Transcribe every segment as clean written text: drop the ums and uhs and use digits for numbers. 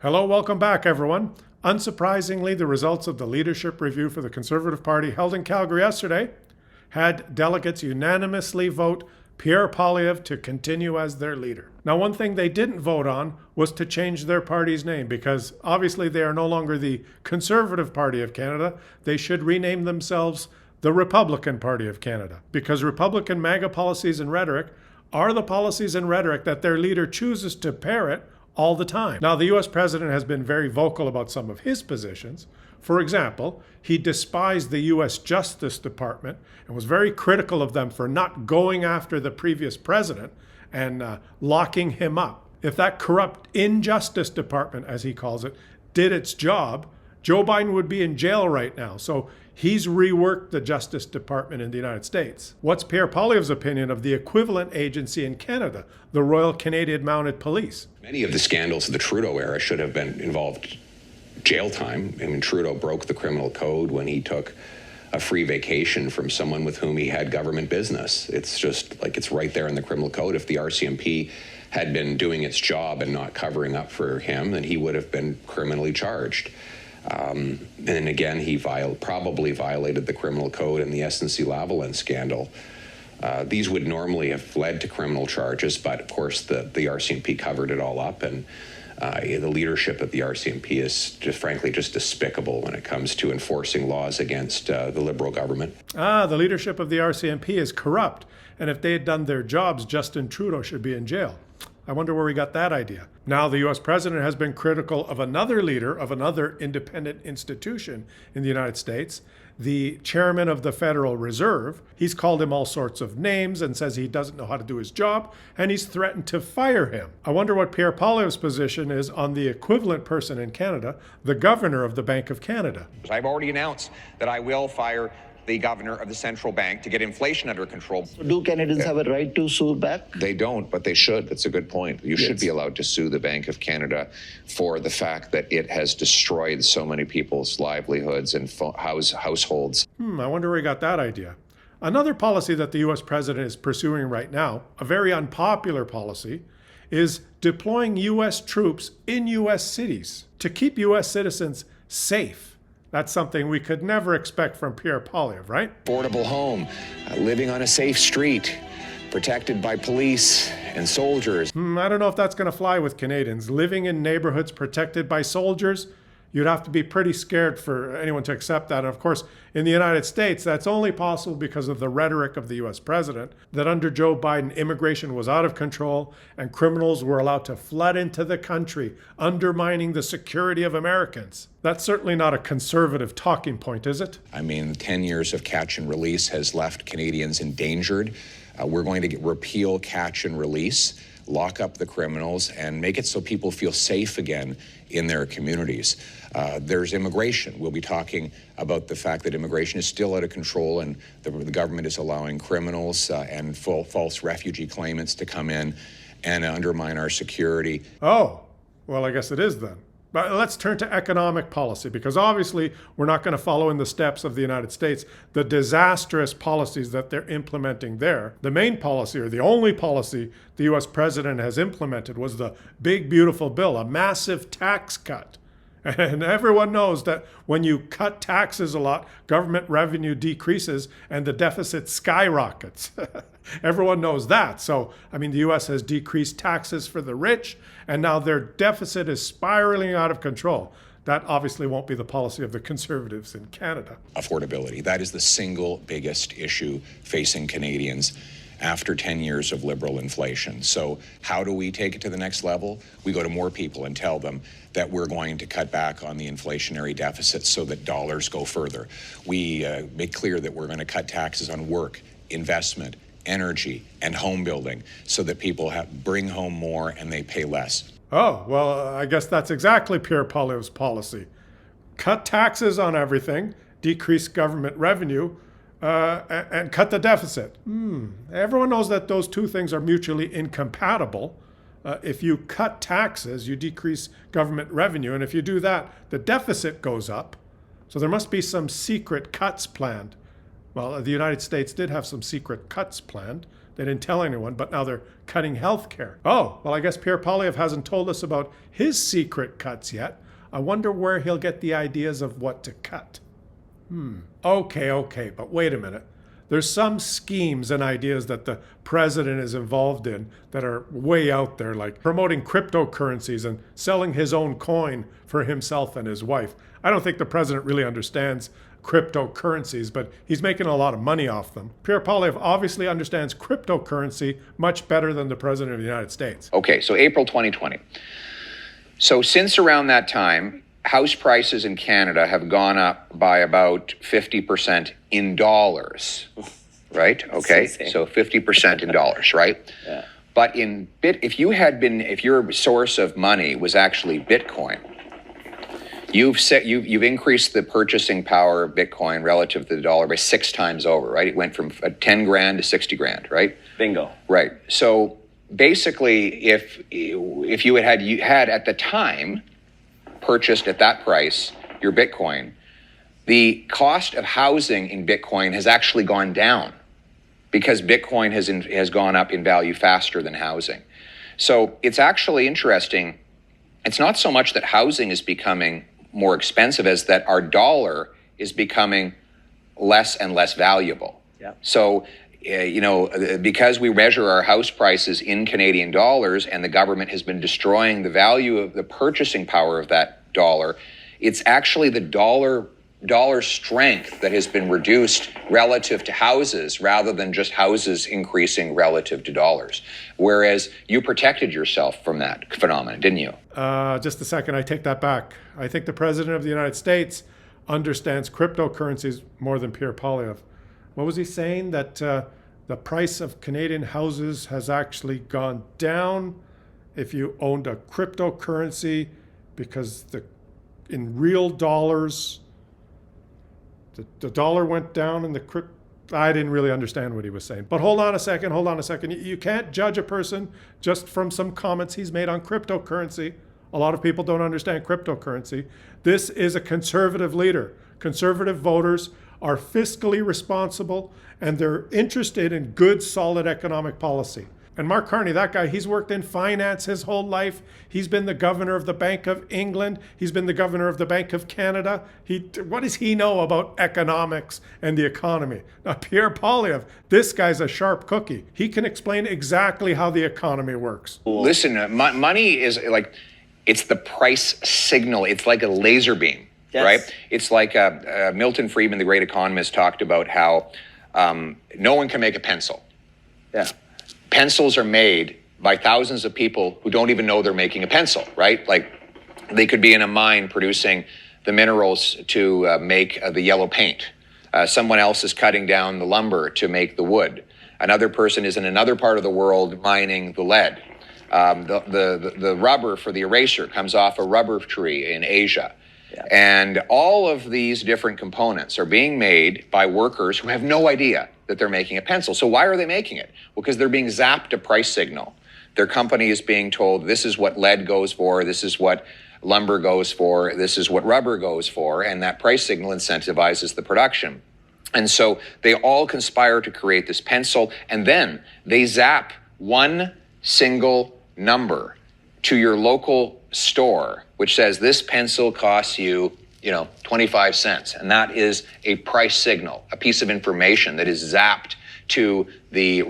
Hello, welcome back, everyone. Unsurprisingly, the results of the leadership review for the Conservative Party held in Calgary yesterday had delegates unanimously vote Pierre Poilievre to continue as their leader. Now, one thing they didn't vote on was to change their party's name, because obviously they are no longer the Conservative Party of Canada. They should rename themselves the Republican Party of Canada, because Republican MAGA policies and rhetoric are the policies and rhetoric that their leader chooses to parrot all the time. Now, the US president has been very vocal about some of his positions. For example, he despised the US Justice Department and was very critical of them for not going after the previous president and locking him up. If that corrupt Injustice Department, as he calls it, did its job, Joe Biden would be in jail right now. So he's reworked the Justice Department in the United States. What's Pierre Poilievre's opinion of the equivalent agency in Canada, the Royal Canadian Mounted Police? Many of the scandals of the Trudeau era should have been involved jail time. I mean, Trudeau broke the criminal code when he took a free vacation from someone with whom he had government business. It's just like it's right there in the criminal code. If the RCMP had been doing its job and not covering up for him, then he would have been criminally charged. And again, he probably violated the criminal code in the SNC-Lavalin scandal. These would normally have led to criminal charges, but of course the RCMP covered it all up, and the leadership of the RCMP is frankly despicable when it comes to enforcing laws against the Liberal government. The leadership of the RCMP is corrupt, and if they had done their jobs, Justin Trudeau should be in jail. I wonder where he got that idea. Now, the US president has been critical of another leader of another independent institution in the United States, the chairman of the Federal Reserve. He's called him all sorts of names and says he doesn't know how to do his job, and he's threatened to fire him. I wonder what Pierre Poilievre's position is on the equivalent person in Canada, the governor of the Bank of Canada. I've already announced that I will fire the governor of the central bank to get inflation under control. Do Canadians have a right to sue back? They don't, but they should. That's a good point. You should be allowed to sue the Bank of Canada for the fact that it has destroyed so many people's livelihoods and households. I wonder where he got that idea. Another policy that the US president is pursuing right now, a very unpopular policy, is deploying US troops in US cities to keep US citizens safe. That's something we could never expect from Pierre Poilievre, right? Affordable home, living on a safe street, protected by police and soldiers. I don't know if that's going to fly with Canadians. Living in neighborhoods protected by soldiers, you'd have to be pretty scared for anyone to accept that. And of course, in the United States, that's only possible because of the rhetoric of the US president, that under Joe Biden, immigration was out of control and criminals were allowed to flood into the country, undermining the security of Americans. That's certainly not a conservative talking point, is it? I mean, 10 years of catch and release has left Canadians endangered. We're going to repeal catch and release, lock up the criminals, and make it so people feel safe again in their communities. There's immigration. We'll be talking about the fact that immigration is still out of control, and the government is allowing criminals and false refugee claimants to come in and undermine our security. Oh, well, I guess it is then. But let's turn to economic policy, because obviously we're not going to follow in the steps of the United States, the disastrous policies that they're implementing there. The main policy, or the only policy the US president has implemented, was the big, beautiful bill, a massive tax cut. And everyone knows that when you cut taxes a lot, government revenue decreases and the deficit skyrockets. Everyone knows that. So, I mean, the US has decreased taxes for the rich, and now their deficit is spiraling out of control. That obviously won't be the policy of the Conservatives in Canada. Affordability. That is the single biggest issue facing Canadians after 10 years of Liberal inflation. So how do we take it to the next level? We go to more people and tell them that we're going to cut back on the inflationary deficit so that dollars go further. We make clear that we're going to cut taxes on work, investment, energy, and home building so that people bring home more and they pay less. Oh, well, I guess that's exactly Pierre Poilievre's policy. Cut taxes on everything, decrease government revenue, and cut the deficit. Everyone knows that those two things are mutually incompatible. If you cut taxes, you decrease government revenue, and if you do that, the deficit goes up. So there must be some secret cuts planned. Well, the United States did have some secret cuts planned. They didn't tell anyone, but now they're cutting health care. Oh, well, I guess Pierre Poilievre hasn't told us about his secret cuts yet. I wonder where he'll get the ideas of what to cut. Okay, but wait a minute. There's some schemes and ideas that the president is involved in that are way out there, like promoting cryptocurrencies and selling his own coin for himself and his wife. I don't think the president really understands cryptocurrencies, but he's making a lot of money off them. Pierre Poilievre obviously understands cryptocurrency much better than the president of the United States. Okay, so April 2020. So since around that time, house prices in Canada have gone up by about 50% in dollars, right? Okay, so 50% in dollars, right? Yeah. But if your source of money was actually Bitcoin, you've increased the purchasing power of Bitcoin relative to the dollar by 6 times over, right? It went from 10 grand to 60 grand, right? Bingo. Right. So basically, if you had at the time purchased at that price your Bitcoin, the cost of housing in Bitcoin has actually gone down because Bitcoin has gone up in value faster than housing. So it's actually interesting. It's not so much that housing is becoming more expensive as that our dollar is becoming less and less valuable. Yeah. So, because we measure our house prices in Canadian dollars and the government has been destroying the value of the purchasing power of that dollar, it's actually the dollar strength that has been reduced relative to houses rather than just houses increasing relative to dollars. Whereas you protected yourself from that phenomenon, didn't you? Just a second, I take that back. I think the president of the United States understands cryptocurrencies more than Pierre Poilievre. What was he saying? That the price of Canadian houses has actually gone down if you owned a cryptocurrency because in real dollars, the dollar went down and I didn't really understand what he was saying. But hold on a second. You can't judge a person just from some comments he's made on cryptocurrency. A lot of people don't understand cryptocurrency. This is a conservative leader. Conservative voters are fiscally responsible and they're interested in good, solid economic policy. And Mark Carney, that guy, he's worked in finance his whole life. He's been the governor of the Bank of England. He's been the governor of the Bank of Canada. What does he know about economics and the economy? Now, Pierre Poilievre, this guy's a sharp cookie. He can explain exactly how the economy works. Listen, money is like, it's the price signal. It's like a laser beam, yes. Right? It's like Milton Friedman, the great economist, talked about how no one can make a pencil. Yeah. Pencils are made by thousands of people who don't even know they're making a pencil, right? Like they could be in a mine producing the minerals to make the yellow paint. Someone else is cutting down the lumber to make the wood. Another person is in another part of the world mining the lead. The rubber for the eraser comes off a rubber tree in Asia. Yeah. And all of these different components are being made by workers who have no idea that they're making a pencil. So why are they making it? Well, because they're being zapped a price signal. Their company is being told this is what lead goes for, this is what lumber goes for, this is what rubber goes for, and that price signal incentivizes the production. And so they all conspire to create this pencil, and then they zap one single number to your local store, which says this pencil costs you, 25 cents. And that is a price signal, a piece of information that is zapped to the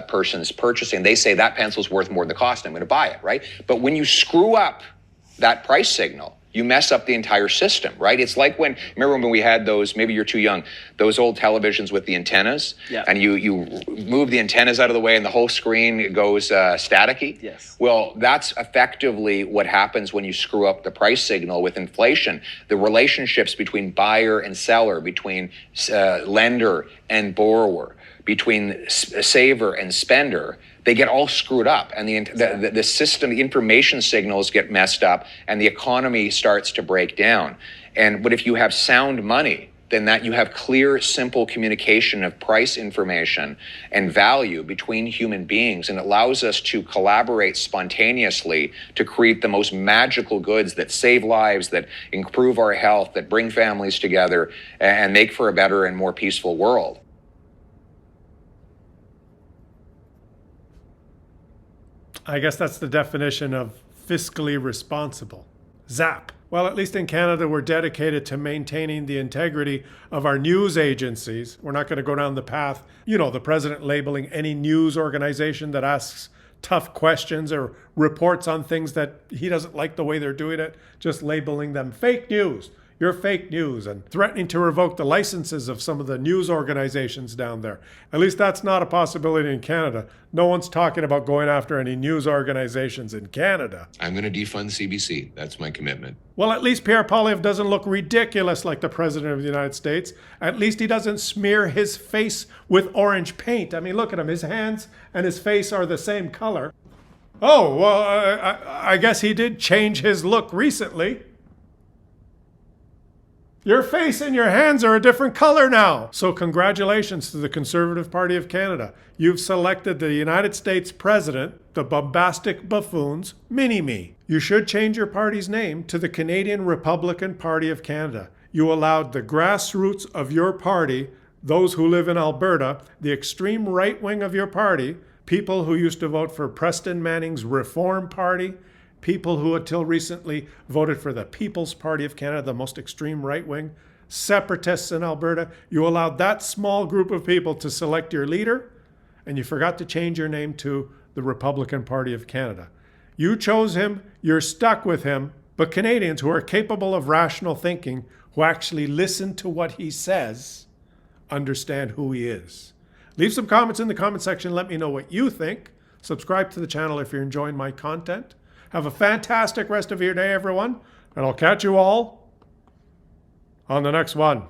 person's purchasing. They say that pencil's worth more than the cost. I'm going to buy it, right? But when you screw up that price signal, you mess up the entire system, right? It's like remember when we had those, maybe you're too young, those old televisions with the antennas, yeah. And you move the antennas out of the way and the whole screen goes staticky? Yes. Well, that's effectively what happens when you screw up the price signal with inflation. The relationships between buyer and seller, between lender and borrower, between saver and spender, they get all screwed up, and the system, the information signals get messed up, and the economy starts to break down. But if you have sound money, then that you have clear, simple communication of price information and value between human beings, and it allows us to collaborate spontaneously to create the most magical goods that save lives, that improve our health, that bring families together, and make for a better and more peaceful world. I guess that's the definition of fiscally responsible. Zap. Well, at least in Canada, we're dedicated to maintaining the integrity of our news agencies. We're not going to go down the path, the president labeling any news organization that asks tough questions or reports on things that he doesn't like the way they're doing it, just labeling them fake news. You're fake news, and threatening to revoke the licenses of some of the news organizations down there. At least that's not a possibility in Canada. No one's talking about going after any news organizations in Canada. I'm going to defund CBC. That's my commitment. Well, at least Pierre Poilievre doesn't look ridiculous like the President of the United States. At least he doesn't smear his face with orange paint. I mean, look at him. His hands and his face are the same color. Oh, well, I guess he did change his look recently. Your face and your hands are a different color now. So congratulations to the Conservative Party of Canada. You've selected the United States President, the bombastic buffoon's mini-me. You should change your party's name to the Canadian Republican Party of Canada. You allowed the grassroots of your party, those who live in Alberta, the extreme right wing of your party, people who used to vote for Preston Manning's Reform Party, people who until recently voted for the People's Party of Canada, the most extreme right wing, separatists in Alberta. You allowed that small group of people to select your leader, and you forgot to change your name to the Republican Party of Canada. You chose him, you're stuck with him, but Canadians who are capable of rational thinking, who actually listen to what he says, understand who he is. Leave some comments in the comment section. Let me know what you think. Subscribe to the channel if you're enjoying my content. Have a fantastic rest of your day, everyone, and I'll catch you all on the next one.